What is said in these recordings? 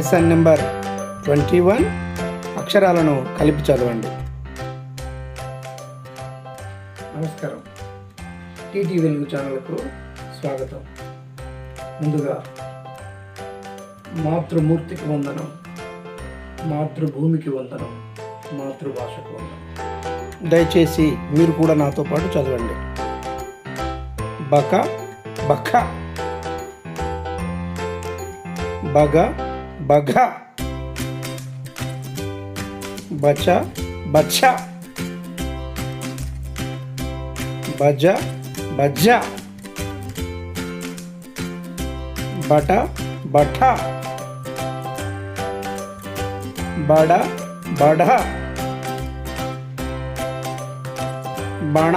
Lesson number 21 అక్షరాలను కలిపి చదవండి. నమస్కారం, టీటీ వెలుగు ఛానల్కు స్వాగతం. ముందుగా మాతృమూర్తికి వందనం, మాతృభూమికి వందనం, మాతృభాషకు వందనం. దయచేసి మీరు కూడా నాతో పాటు చదవండి. బక బఖ, బగ బఘ, బచ బచ్చ, బజ బజ్జ, బట బఠ, బడ బఢ, బణ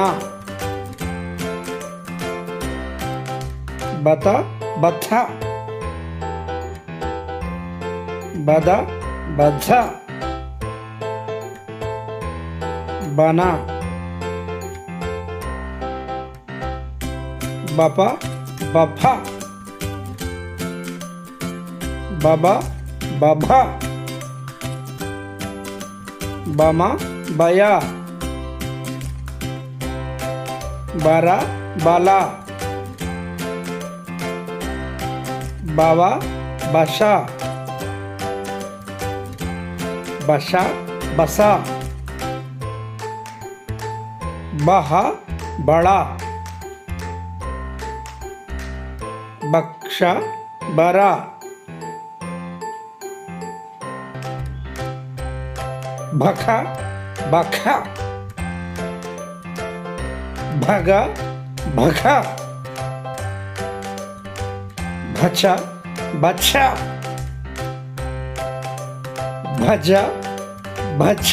బత బథ, బద బద్ధ, బన బప బఫ, బబ బభ, బమ బయ, బర బల, బవ బష, బష బస, బహ బళ, బక్ష బర, భఖ బఖ, భగ భఖ, భచ బచ్చ, భజ భచ్చ,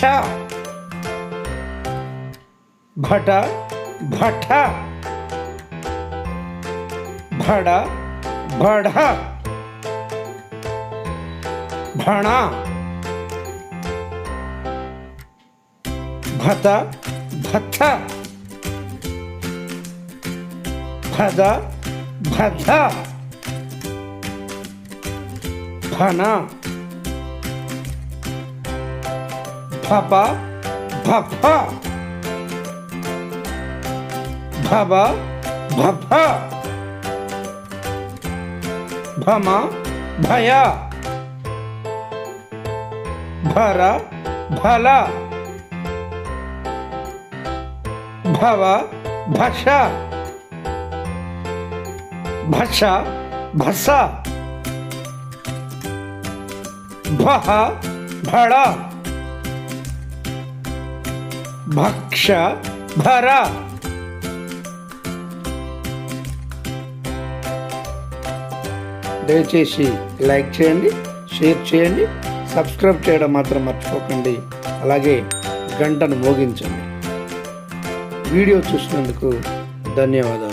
భట భఠ, భడ బఢ, భణ భత భథ, భద భధ, భన భప భఫ, భవ భఫ, భమ భయ, భర భల, భవ భష, భష భస, భహ భళ, భక్ష భర. దయచేసి లైక్ చేయండి, షేర్ చేయండి, సబ్స్క్రైబ్ చేయడం మాత్రం మర్చిపోకండి. అలాగే గంటను మోగించండి. వీడియో చూసినందుకు ధన్యవాదాలు.